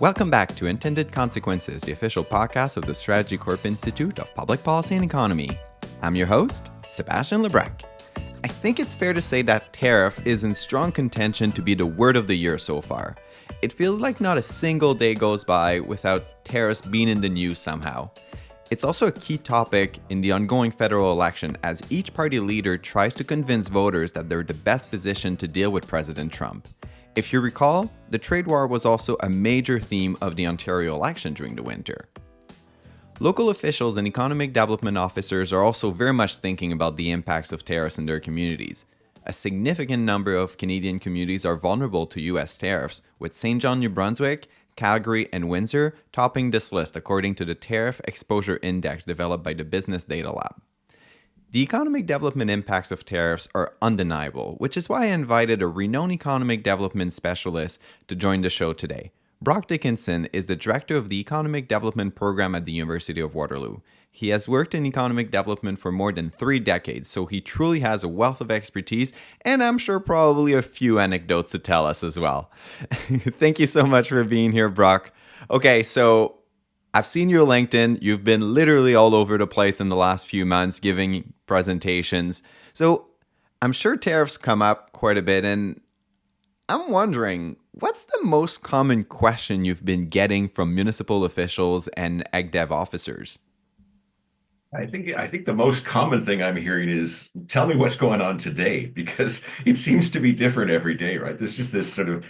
Welcome back to Intended Consequences, the official podcast of the Strategy Corp Institute of Public Policy and Economy. I'm your host, Sebastian Lebrec. I think it's fair to say that tariff is in strong contention to be the word of the year so far. It feels like not a single day goes by without tariffs being in the news somehow. It's also a key topic in the ongoing federal election as each party leader tries to convince voters that they're the best positioned to deal with President Trump. If you recall, the trade war was also a major theme of the Ontario election during the winter. Local officials and economic development officers are also very much thinking about the impacts of tariffs in their communities. A significant number of Canadian communities are vulnerable to U.S. tariffs, with St. John, New Brunswick, Calgary, and Windsor topping this list according to the Tariff Exposure Index developed by the Business Data Lab. The economic development impacts of tariffs are undeniable, which is why I invited a renowned economic development specialist to join the show today. Brock Dickinson is the director of the Economic Development Program at the University of Waterloo. He has worked in economic development for more than 3 decades, so he truly has a wealth of expertise, and I'm sure probably a few anecdotes to tell us as well. Thank you so much for being here, Brock. Okay, so I've seen your LinkedIn. You've been literally all over the place in the last few months giving presentations. So I'm sure tariffs come up quite a bit, and I'm wondering, what's the most common question you've been getting from municipal officials and EgDev officers? I think the most common thing I'm hearing is tell me what's going on today because it seems to be different every day, right? There's just this sort of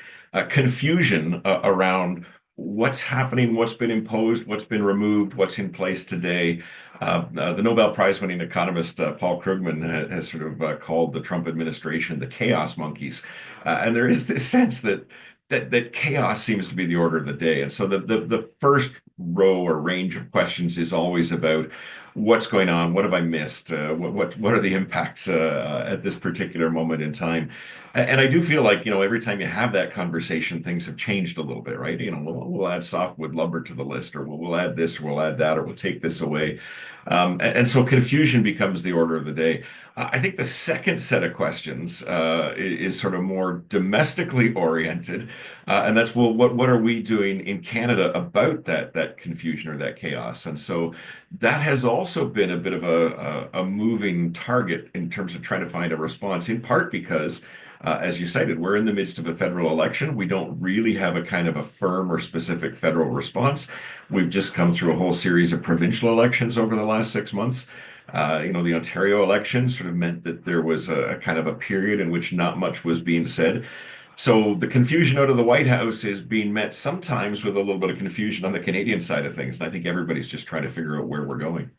confusion around what's happening, what's been imposed, what's been removed, what's in place today. The Nobel Prize winning economist Paul Krugman has sort of called the Trump administration the chaos monkeys. And there is this sense that chaos seems to be the order of the day. And so the first row or range of questions is always about what's going on, what have I missed, what are the impacts at this particular moment in time. And I do feel like, every time you have that conversation, things have changed a little bit, right? We'll add softwood lumber to the list, or we'll add this, or we'll add that, or we'll take this away. And so confusion becomes the order of the day. I think the second set of questions is sort of more domestically oriented, and that's, well, what are we doing in Canada about that confusion or that chaos? And so that has also been a bit of a moving target in terms of trying to find a response, in part because as you cited, we're in the midst of a federal election. We don't really have a kind of a firm or specific federal response. We've just come through a whole series of provincial elections over the last 6 months. The Ontario election sort of meant that there was a kind of a period in which not much was being said. So the confusion out of the White House is being met sometimes with a little bit of confusion on the Canadian side of things. And I think everybody's just trying to figure out where we're going.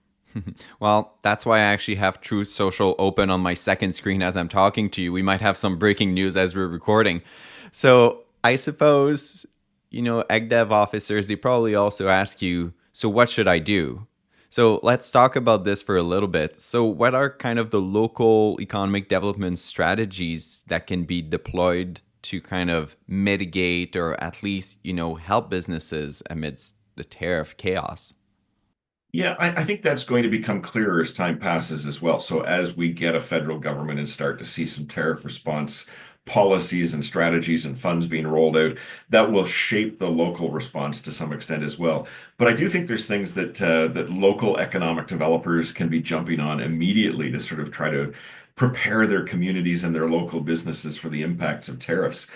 Well, that's why I actually have Truth Social open on my second screen as I'm talking to you. We might have some breaking news as we're recording. So I suppose, EgDev officers, they probably also ask you, so what should I do? So let's talk about this for a little bit. So what are kind of the local economic development strategies that can be deployed to kind of mitigate or at least, help businesses amidst the tariff chaos? Yeah, I think that's going to become clearer as time passes as well. So as we get a federal government and start to see some tariff response policies and strategies and funds being rolled out, that will shape the local response to some extent as well. But I do think there's things that local economic developers can be jumping on immediately to sort of try to prepare their communities and their local businesses for the impacts of tariffs.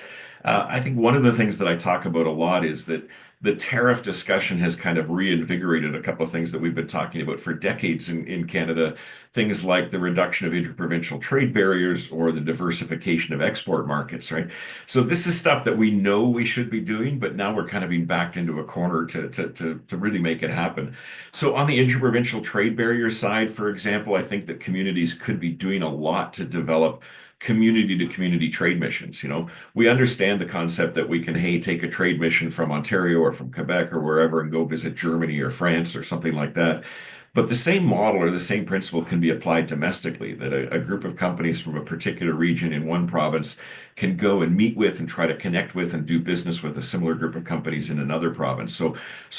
I think one of the things that I talk about a lot is that the tariff discussion has kind of reinvigorated a couple of things that we've been talking about for decades in Canada, things like the reduction of interprovincial trade barriers or the diversification of export markets, right? So this is stuff that we know we should be doing, but now we're kind of being backed into a corner to really make it happen. So on the interprovincial trade barrier side, for example, I think that communities could be doing a lot to develop community to community trade missions. We understand the concept that we can, hey, take a trade mission from Ontario or from Quebec or wherever and go visit Germany or France or something like that. But the same model or the same principle can be applied domestically, that a group of companies from a particular region in one province can go and meet with and try to connect with and do business with a similar group of companies in another province. So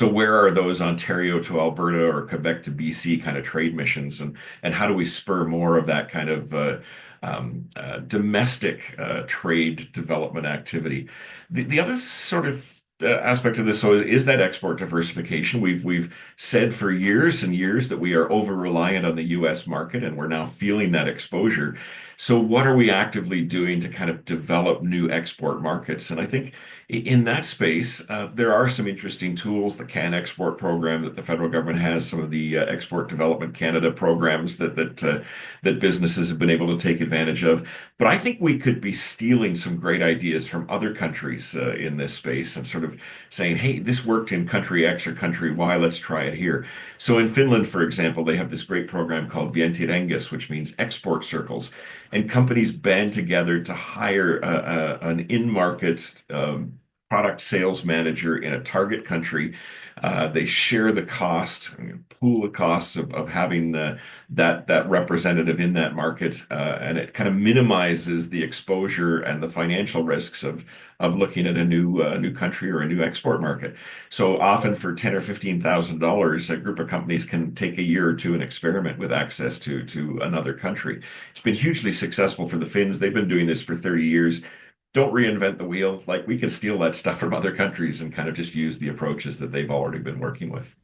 where are those Ontario to Alberta or Quebec to BC kind of trade missions? And how do we spur more of that kind of domestic trade development activity? The other sort of aspect of this so is that export diversification. We've said for years and years that we are over reliant on the U.S. market, and we're now feeling that exposure. So, what are we actively doing to kind of develop new export markets? And I think in that space, there are some interesting tools. The Can Export program that the federal government has, some of the Export Development Canada programs that businesses have been able to take advantage of. But I think we could be stealing some great ideas from other countries in this space and sort of saying, hey, this worked in country X or country Y, let's try it here. So in Finland, for example, they have this great program called Vientirengas, which means export circles. And companies band together to hire an in-market product sales manager in a target country. They share the cost, pool the costs of having that representative in that market, and it kind of minimizes the exposure and the financial risks of looking at a new country or a new export market. So often for $10,000 or $15,000, a group of companies can take a year or two and experiment with access to another country. It's been hugely successful for the Finns. They've been doing this for 30 years. Don't reinvent the wheel. Like we can steal that stuff from other countries and kind of just use the approaches that they've already been working with.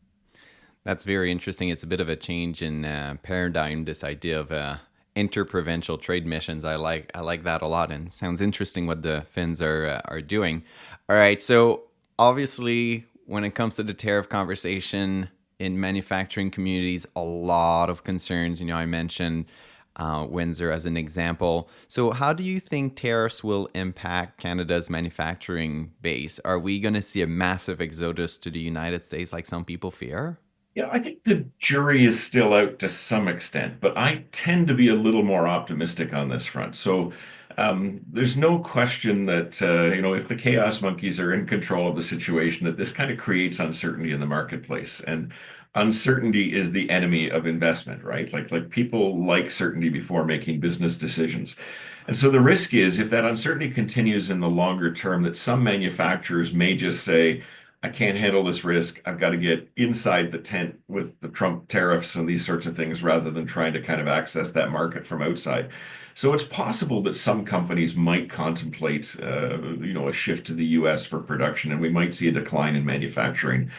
That's very interesting. It's a bit of a change in paradigm. This idea of interprovincial trade missions. I like that a lot, and sounds interesting what the Finns are doing. All right, so obviously, when it comes to the tariff conversation in manufacturing communities, a lot of concerns. I mentioned Windsor as an example. So, how do you think tariffs will impact Canada's manufacturing base? Are we going to see a massive exodus to the United States like some people fear? Yeah, I think the jury is still out to some extent, but I tend to be a little more optimistic on this front. So there's no question that if the chaos monkeys are in control of the situation, that this kind of creates uncertainty in the marketplace, and uncertainty is the enemy of investment, right? Like people like certainty before making business decisions. And so the risk is if that uncertainty continues in the longer term, that some manufacturers may just say, I can't handle this risk. I've got to get inside the tent with the Trump tariffs and these sorts of things rather than trying to kind of access that market from outside. So it's possible that some companies might contemplate, a shift to the U.S. for production, and we might see a decline in manufacturing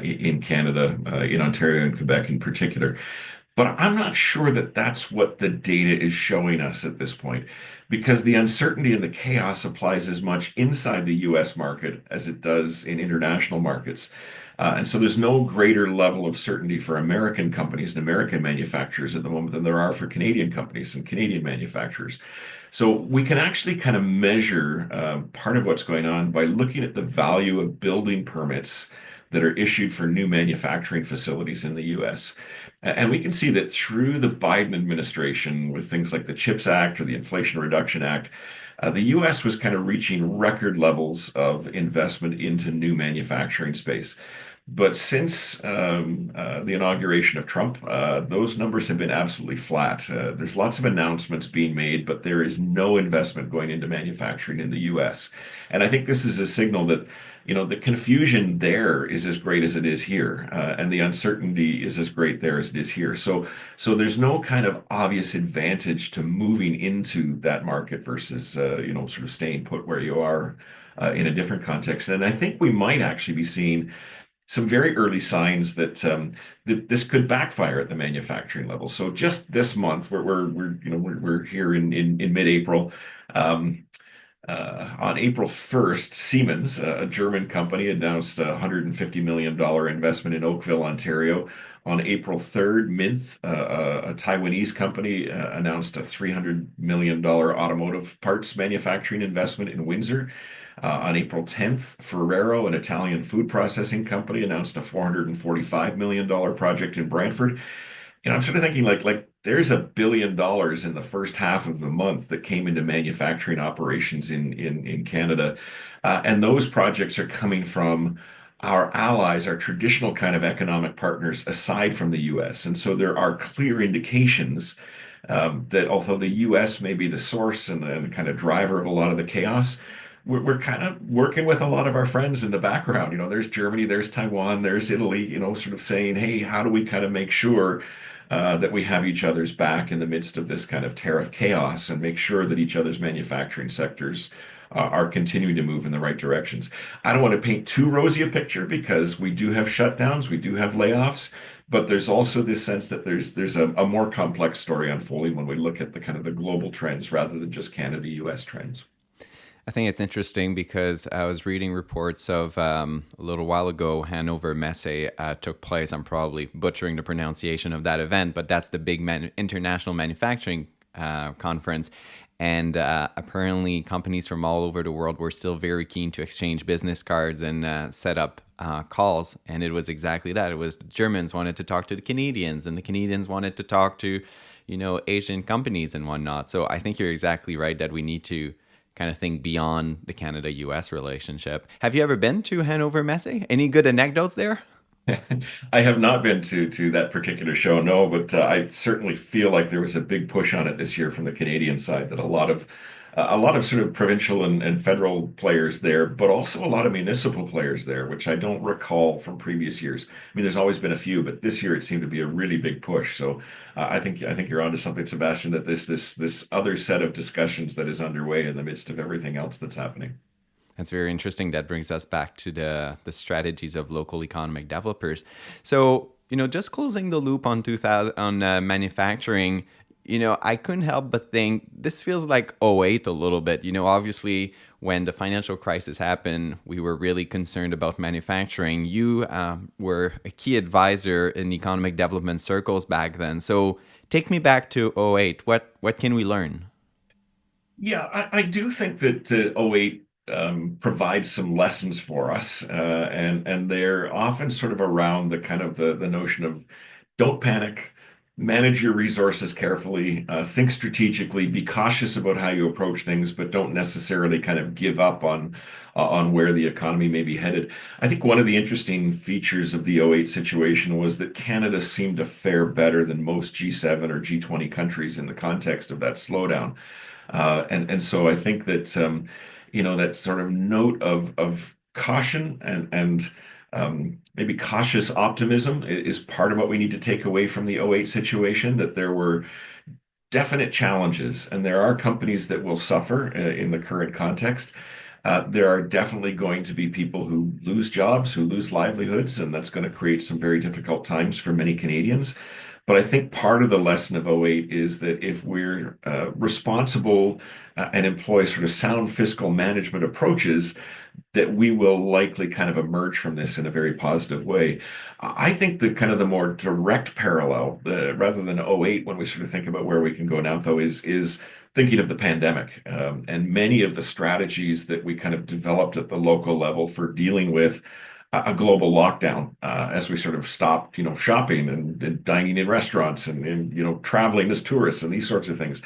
in Canada, in Ontario and Quebec in particular. But I'm not sure that that's what the data is showing us at this point, because the uncertainty and the chaos applies as much inside the US market as it does in international markets. And so there's no greater level of certainty for American companies and American manufacturers at the moment than there are for Canadian companies and Canadian manufacturers. So we can actually kind of measure part of what's going on by looking at the value of building permits that are issued for new manufacturing facilities in the US. And we can see that through the Biden administration, with things like the CHIPS Act or the Inflation Reduction Act, the US was kind of reaching record levels of investment into new manufacturing space. But since the inauguration of Trump, those numbers have been absolutely flat. There's lots of announcements being made, but there is no investment going into manufacturing in the US. And I think this is a signal that, the confusion there is as great as it is here, and the uncertainty is as great there as it is here. So there's no kind of obvious advantage to moving into that market versus, sort of staying put where you are in a different context. And I think we might actually be seeing some very early signs that this could backfire at the manufacturing level. So just this month, we're here in mid-April. On April 1st, Siemens, a German company, announced a $150 million investment in Oakville, Ontario. On April 3rd, Minth, a Taiwanese company, announced a $300 million automotive parts manufacturing investment in Windsor. On April 10th, Ferrero, an Italian food processing company, announced a $445 million project in Brantford. I'm sort of thinking like there's $1 billion in the first half of the month that came into manufacturing operations in Canada, and those projects are coming from our allies, our traditional kind of economic partners, aside from the U.S. And so there are clear indications that although the U.S. may be the source and kind of driver of a lot of the chaos, we're kind of working with a lot of our friends in the background. There's Germany, there's Taiwan, there's Italy, sort of saying, hey, how do we kind of make sure that we have each other's back in the midst of this kind of tariff chaos and make sure that each other's manufacturing sectors are continuing to move in the right directions. I don't want to paint too rosy a picture because we do have shutdowns, we do have layoffs, but there's also this sense that there's a more complex story unfolding when we look at the kind of the global trends rather than just Canada, US trends. I think it's interesting because I was reading reports of a little while ago, Hanover Messe took place. I'm probably butchering the pronunciation of that event, but that's the big international manufacturing conference. And apparently, companies from all over the world were still very keen to exchange business cards and set up calls. And it was exactly that. It was the Germans wanted to talk to the Canadians, and the Canadians wanted to talk to, Asian companies and whatnot. So I think you're exactly right that we need to kind of think beyond the Canada US relationship. Have you ever been to Hanover Messe? Any good anecdotes there? I have not been to that particular show, no, but I certainly feel like there was a big push on it this year from the Canadian side that a lot of sort of provincial and federal players there, but also a lot of municipal players there, which I don't recall from previous years. I mean, there's always been a few, but this year it seemed to be a really big push. So I think you're onto something, Sebastian, that this other set of discussions that is underway in the midst of everything else that's happening. That's very interesting. That brings us back to the strategies of local economic developers. So, just closing the loop on 2000 on manufacturing, I couldn't help but think this feels like '08 a little bit. Obviously, when the financial crisis happened, we were really concerned about manufacturing. You were a key advisor in economic development circles back then. So, take me back to '08. What can we learn? Yeah, I do think that '08 provides some lessons for us, and they're often sort of around the kind of the notion of don't panic, manage your resources carefully, think strategically, be cautious about how you approach things, but don't necessarily kind of give up on where the economy may be headed. I think one of the interesting features of the '08 situation was that Canada seemed to fare better than most G7 or G20 countries in the context of that slowdown. And so I think that that sort of note of caution and maybe cautious optimism is part of what we need to take away from the '08 situation, that there were definite challenges, and there are companies that will suffer in the current context. There are definitely going to be people who lose jobs, who lose livelihoods, and that's going to create some very difficult times for many Canadians. But I think part of the lesson of '08 is that if we're responsible and employ sort of sound fiscal management approaches, that we will likely kind of emerge from this in a very positive way. I think the kind of the more direct parallel, rather than '08, when we sort of think about where we can go now, though, is thinking of the pandemic and many of the strategies that we kind of developed at the local level for dealing with a global lockdown as we sort of stopped, shopping and dining in restaurants and traveling as tourists and these sorts of things.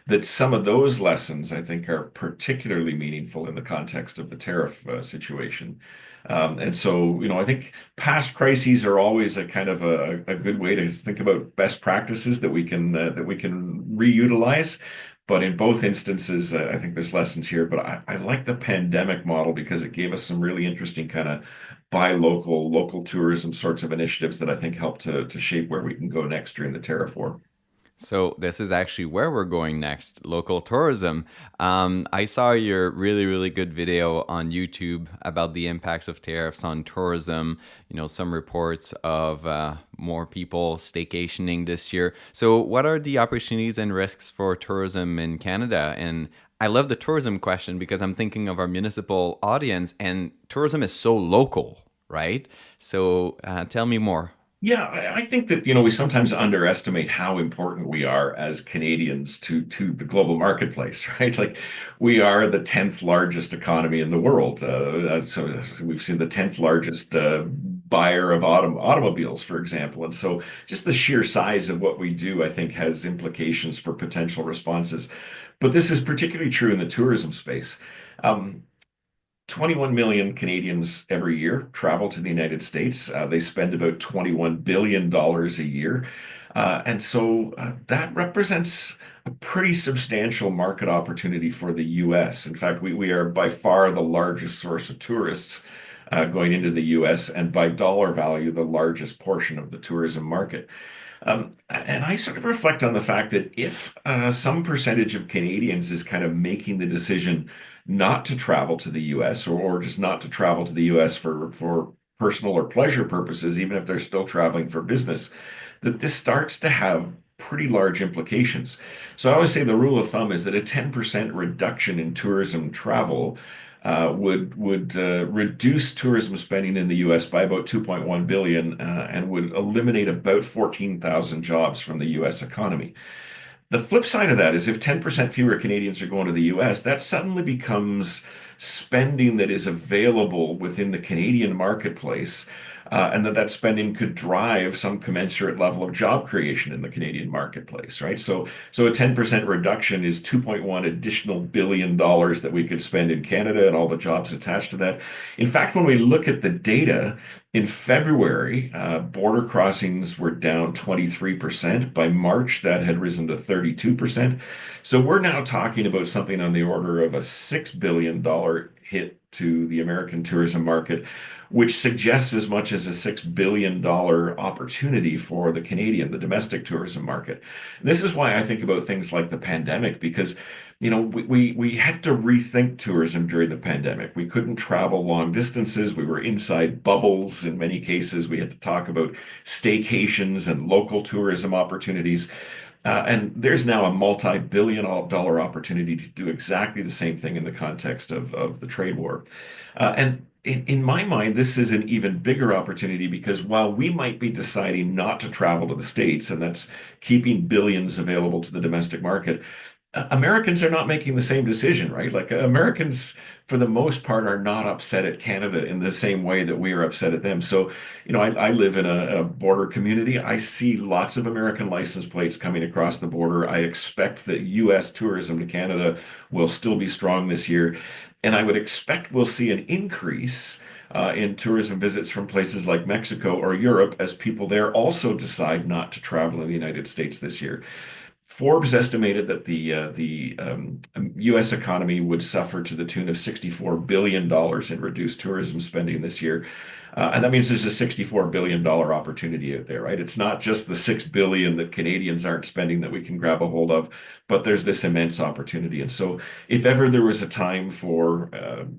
That some of those lessons, I think, are particularly meaningful in the context of the tariff situation. And so, I think past crises are always a kind of a good way to think about best practices that we can reutilize. But in both instances, I think there's lessons here. But I like the pandemic model because it gave us some really interesting kind of buy local, local tourism sorts of initiatives that I think help to shape where we can go next during the tariff war. So this is actually where we're going next, local tourism. I saw your really, really good video on YouTube about the impacts of tariffs on tourism. Some reports of more people staycationing this year. So what are the opportunities and risks for tourism in Canada? And I love the tourism question because I'm thinking of our municipal audience, and tourism is so local, right? So tell me more. Yeah, I think that, we sometimes underestimate how important we are as Canadians to the global marketplace, right? Like we are the 10th largest economy in the world. So we've seen the 10th largest buyer of automobiles, for example. And so just the sheer size of what we do, I think, has implications for potential responses. But this is particularly true in the tourism space. Um, 21 million Canadians every year travel to the United States. They spend about $21 billion a year. And so that represents a pretty substantial market opportunity for the US. In fact, we are by far the largest source of tourists going into the US, and by dollar value, the largest portion of the tourism market. And I sort of reflect on the fact that if some percentage of Canadians is kind of making the decision not to travel to the US, or just not to travel to the US for personal or pleasure purposes, even if they're still traveling for business, that this starts to have pretty large implications. So I always say the rule of thumb is that a 10% reduction in tourism travel would reduce tourism spending in the U.S. by about 2.1 billion and would eliminate about 14,000 jobs from the U.S. economy. The flip side of that is if 10% fewer Canadians are going to the US, that suddenly becomes spending that is available within the Canadian marketplace, and that spending could drive some commensurate level of job creation in the Canadian marketplace, right? So a 10% reduction is 2.1 additional billion dollars that we could spend in Canada and all the jobs attached to that. In fact, when we look at the data, in February, border crossings were down 23%. By March, that had risen to 32%. So we're now talking about something on the order of a $6 billion hit to the American tourism market, which suggests as much as a $6 billion opportunity for the Canadian, the domestic tourism market. This is why I think about things like the pandemic, because we had to rethink tourism during the pandemic. We couldn't travel long distances. We were inside bubbles in many cases. We had to talk about staycations and local tourism opportunities. And there's now a multi-billion dollar opportunity to do exactly the same thing in the context of the trade war. And in my mind, this is an even bigger opportunity because while we might be deciding not to travel to the States, and that's keeping billions available to the domestic market, Americans are not making the same decision, right? Like Americans, for the most part, are not upset at Canada in the same way that we are upset at them. So, I live in a border community. I see lots of American license plates coming across the border. I expect that U.S. tourism to Canada will still be strong this year. And I would expect we'll see an increase in tourism visits from places like Mexico or Europe as people there also decide not to travel in the United States this year. Forbes estimated that the U.S. economy would suffer to the tune of $64 billion in reduced tourism spending this year. And that means there's a $64 billion opportunity out there, right? It's not just the $6 billion that Canadians aren't spending that we can grab a hold of, but there's this immense opportunity. And so if ever there was a time for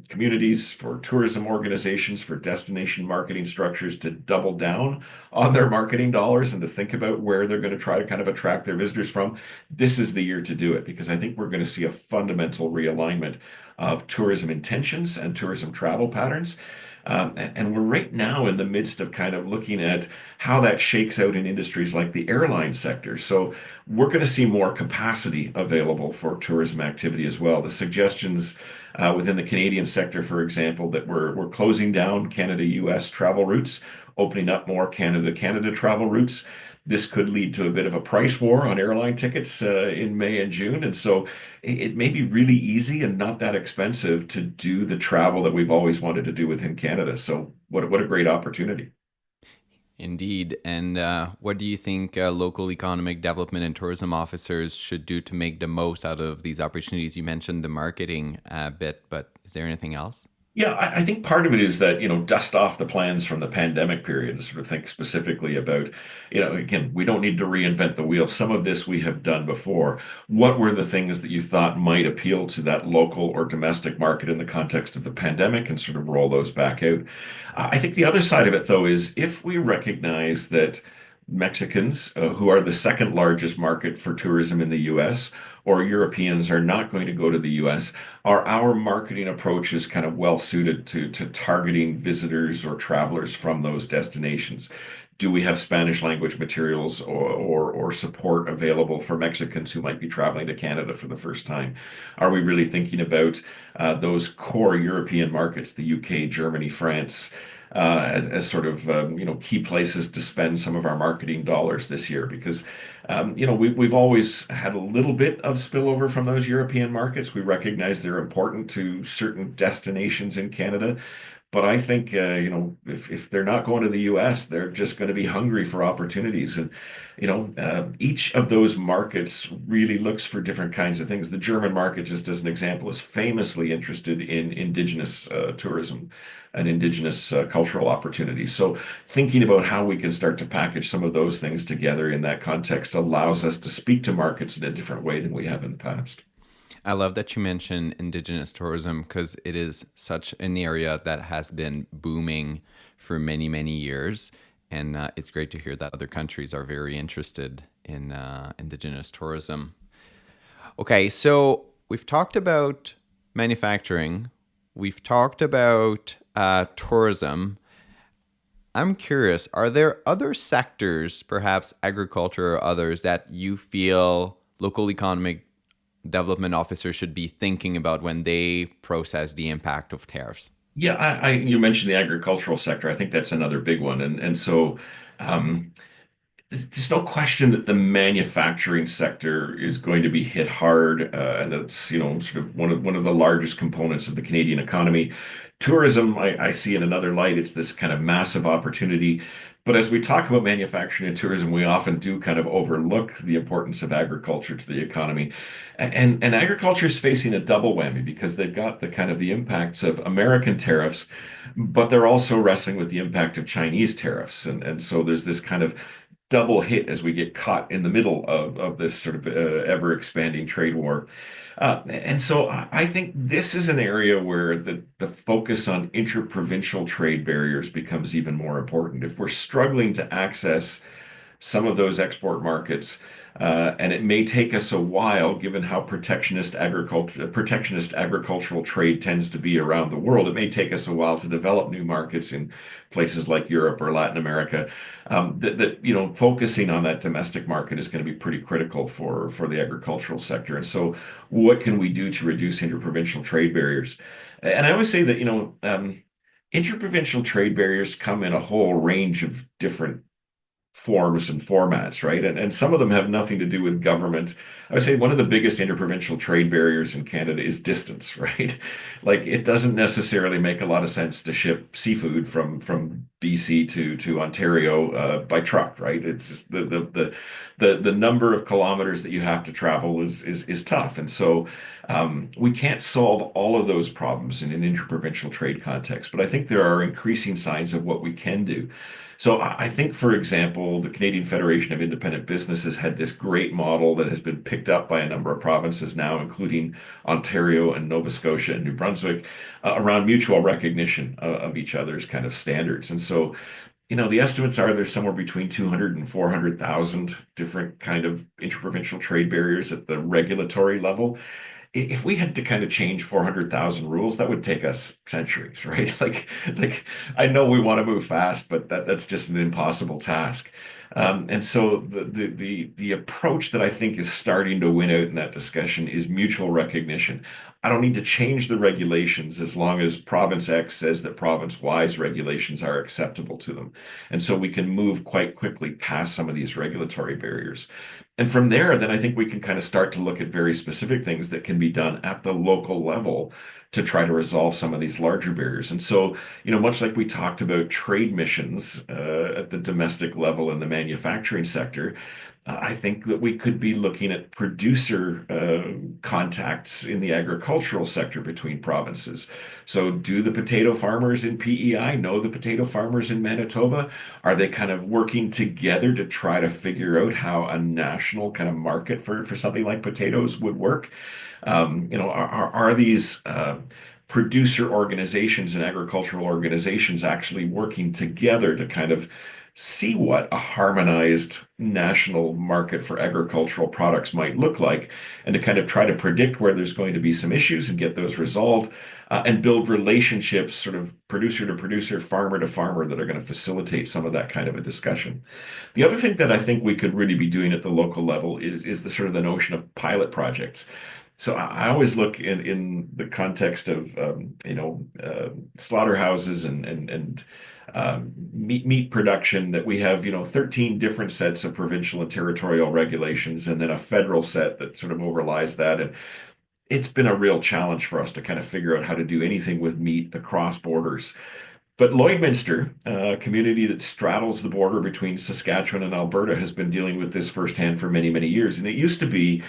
communities, for tourism organizations, for destination marketing structures to double down on their marketing dollars and to think about where they're going to try to kind of attract their visitors from, this is the year to do it because I think we're going to see a fundamental realignment of tourism intentions and tourism travel patterns. And we're right now in the midst of kind of looking at how that shakes out in industries like the airline sector. So we're going to see more capacity available for tourism activity as well. The suggestions within the Canadian sector, for example, that we're closing down Canada-US travel routes, opening up more Canada-Canada travel routes. This could lead to a bit of a price war on airline tickets in May and June. And so it may be really easy and not that expensive to do the travel that we've always wanted to do within Canada. So what a great opportunity. Indeed. And what do you think local economic development and tourism officers should do to make the most out of these opportunities? You mentioned the marketing bit, but is there anything else? Yeah, I think part of it is that, dust off the plans from the pandemic period and sort of think specifically about, again, we don't need to reinvent the wheel. Some of this we have done before. What were the things that you thought might appeal to that local or domestic market in the context of the pandemic and sort of roll those back out? I think the other side of it, though, is if we recognize that Mexicans, who are the second largest market for tourism in the US, or Europeans are not going to go to the US, are our marketing approaches kind of well suited to targeting visitors or travelers from those destinations? Do we have Spanish language materials or support available for Mexicans who might be traveling to Canada for the first time? Are we really thinking about those core European markets, the UK, Germany, France, as sort of key places to spend some of our marketing dollars this year? Because we've always had a little bit of spillover from those European markets. We recognize they're important to certain destinations in Canada. But I think, if they're not going to the US, they're just going to be hungry for opportunities. And, each of those markets really looks for different kinds of things. The German market, just as an example, is famously interested in indigenous tourism and indigenous cultural opportunities. So thinking about how we can start to package some of those things together in that context allows us to speak to markets in a different way than we have in the past. I love that you mentioned Indigenous tourism because it is such an area that has been booming for many, many years. And it's great to hear that other countries are very interested in Indigenous tourism. Okay, so we've talked about manufacturing, we've talked about tourism. I'm curious, are there other sectors, perhaps agriculture or others, that you feel local economic development officers should be thinking about when they process the impact of tariffs? Yeah, you mentioned the agricultural sector. I think that's another big one, and so um, there's no question that the manufacturing sector is going to be hit hard, and that's sort of one of the largest components of the Canadian economy. Tourism, I see in another light. It's this kind of massive opportunity. But as we talk about manufacturing and tourism, we often do kind of overlook the importance of agriculture to the economy. And agriculture is facing a double whammy because they've got the kind of the impacts of American tariffs, but they're also wrestling with the impact of Chinese tariffs. And so there's this kind of double hit as we get caught in the middle of this sort of ever expanding trade war. And so I think this is an area where the focus on interprovincial trade barriers becomes even more important. If we're struggling to access some of those export markets. And it may take us a while, given how protectionist agricultural trade tends to be around the world. It may take us a while to develop new markets in places like Europe or Latin America. Focusing on that domestic market is going to be pretty critical for the agricultural sector. And so, what can we do to reduce interprovincial trade barriers? And I always say that interprovincial trade barriers come in a whole range of different forms and formats, right? And some of them have nothing to do with government. I would say one of the biggest interprovincial trade barriers in Canada is distance, right? Like it doesn't necessarily make a lot of sense to ship seafood from BC to Ontario by truck, right? It's just the number of kilometers that you have to travel is tough, and so we can't solve all of those problems in an interprovincial trade context. But I think there are increasing signs of what we can do. So I think, for example, the Canadian Federation of Independent Businesses had this great model that has been picked up by a number of provinces now, including Ontario and Nova Scotia and New Brunswick, around mutual recognition of each other's kind of standards. And so, the estimates are there's somewhere between 200 and 400,000 different kind of interprovincial trade barriers at the regulatory level. If we had to kind of change 400,000 rules, that would take us centuries, right? Like I know we want to move fast, but that's just an impossible task. And so the approach that I think is starting to win out in that discussion is mutual recognition. I don't need to change the regulations as long as province X says that province Y's regulations are acceptable to them. And so we can move quite quickly past some of these regulatory barriers. And from there, then I think we can kind of start to look at very specific things that can be done at the local level to try to resolve some of these larger barriers. And so, much like we talked about trade missions at the domestic level in the manufacturing sector, I think that we could be looking at producer contacts in the agricultural sector between provinces. So, do the potato farmers in PEI know the potato farmers in Manitoba? Are they kind of working together to try to figure out how a national kind of market for something like potatoes would work? Are these producer organizations and agricultural organizations actually working together to kind of see what a harmonized national market for agricultural products might look like, and to kind of try to predict where there's going to be some issues and get those resolved, and build relationships, sort of producer to producer, farmer to farmer, that are going to facilitate some of that kind of a discussion. The other thing that I think we could really be doing at the local level is the sort of the notion of pilot projects. So I always look in the context of slaughterhouses and meat production, that we have 13 different sets of provincial and territorial regulations, and then a federal set that sort of overlies that. And it's been a real challenge for us to kind of figure out how to do anything with meat across borders. But Lloydminster, a community that straddles the border between Saskatchewan and Alberta, has been dealing with this firsthand for many, many years. And it used to be,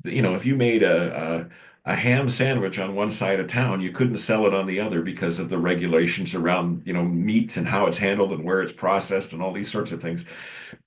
if you made a ham sandwich on one side of town, you couldn't sell it on the other because of the regulations around, meat and how it's handled and where it's processed and all these sorts of things.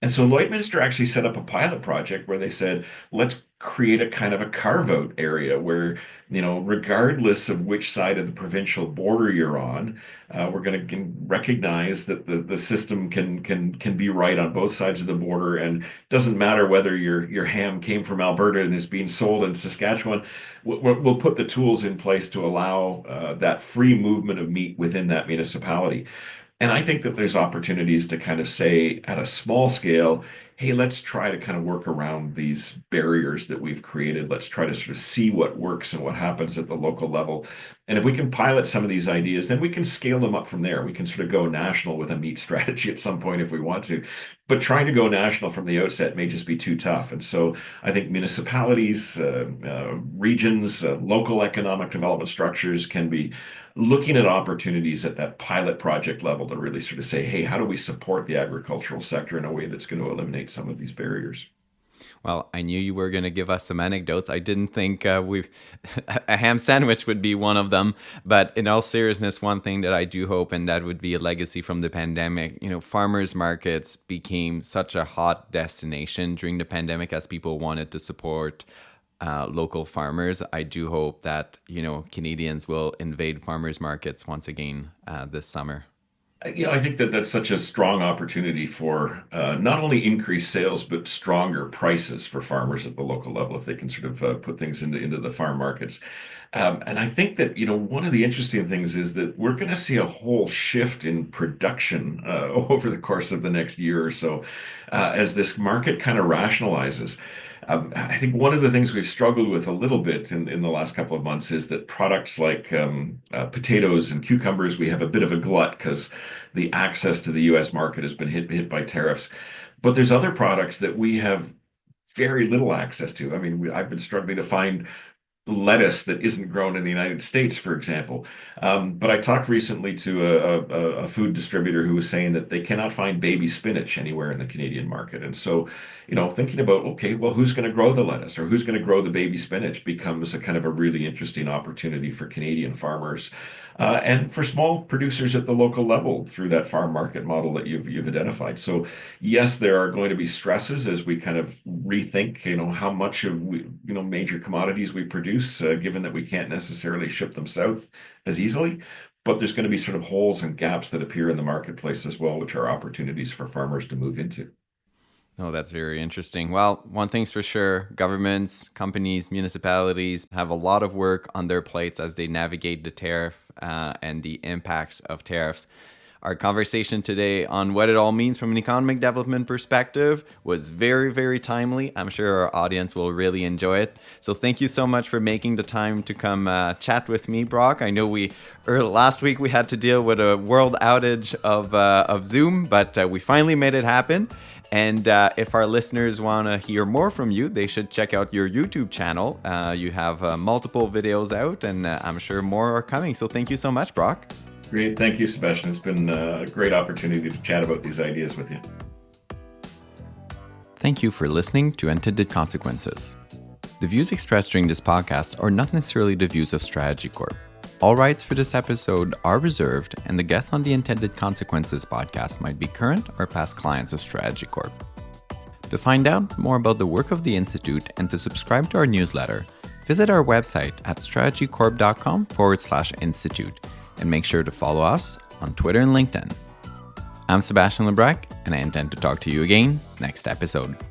And so Lloydminster actually set up a pilot project where they said, let's create a kind of a carve-out area where, regardless of which side of the provincial border you're on, we're going to recognize that the system can be right on both sides of the border, and doesn't matter whether your ham came from Alberta and is being sold in Saskatchewan. We'll put the tools in place to allow that free movement of meat within that municipality. And I think that there's opportunities to kind of say at a small scale, hey, let's try to kind of work around these barriers that we've created. Let's try to sort of see what works and what happens at the local level. And if we can pilot some of these ideas, then we can scale them up from there. We can sort of go national with a meat strategy at some point if we want to. But trying to go national from the outset may just be too tough. And so I think municipalities, regions, local economic development structures can be looking at opportunities at that pilot project level to really sort of say, hey, how do we support the agricultural sector in a way that's going to eliminate some of these barriers? Well, I knew you were going to give us some anecdotes. I didn't think a ham sandwich would be one of them. But in all seriousness, one thing that I do hope, and that would be a legacy from the pandemic, farmers markets became such a hot destination during the pandemic as people wanted to support local farmers. I do hope that, Canadians will invade farmers markets once again this summer. I think that that's such a strong opportunity for not only increased sales, but stronger prices for farmers at the local level if they can sort of put things into the farm markets. And I think that, one of the interesting things is that we're going to see a whole shift in production over the course of the next year or so as this market kind of rationalizes. I think one of the things we've struggled with a little bit in the last couple of months is that products like potatoes and cucumbers, we have a bit of a glut because the access to the US market has been hit by tariffs. But there's other products that we have very little access to. I mean, I've been struggling to find lettuce that isn't grown in the United States, for example. But I talked recently to a food distributor who was saying that they cannot find baby spinach anywhere in the Canadian market. And so, thinking about, okay, well, who's going to grow the lettuce or who's going to grow the baby spinach becomes a kind of a really interesting opportunity for Canadian farmers and for small producers at the local level through that farm market model that you've identified. So yes, there are going to be stresses as we kind of rethink, how much of major commodities we produce, given that we can't necessarily ship them south as easily. But there's going to be sort of holes and gaps that appear in the marketplace as well, which are opportunities for farmers to move into. Oh, that's very interesting. Well, one thing's for sure, governments, companies, municipalities have a lot of work on their plates as they navigate the tariff and the impacts of tariffs. Our conversation today on what it all means from an economic development perspective was very, very timely. I'm sure our audience will really enjoy it. So thank you so much for making the time to come chat with me, Brock. I know last week we had to deal with a world outage of Zoom, but we finally made it happen. And if our listeners want to hear more from you, they should check out your YouTube channel. You have multiple videos out, and I'm sure more are coming. So thank you so much, Brock. Great. Thank you, Sebastian. It's been a great opportunity to chat about these ideas with you. Thank you for listening to Intended Consequences. The views expressed during this podcast are not necessarily the views of Strategy Corp. All rights for this episode are reserved, and the guests on the Intended Consequences podcast might be current or past clients of Strategy Corp. To find out more about the work of the Institute and to subscribe to our newsletter, visit our website at strategycorp.com/institute and make sure to follow us on Twitter and LinkedIn. I'm Sebastian Lebrec, and I intend to talk to you again next episode.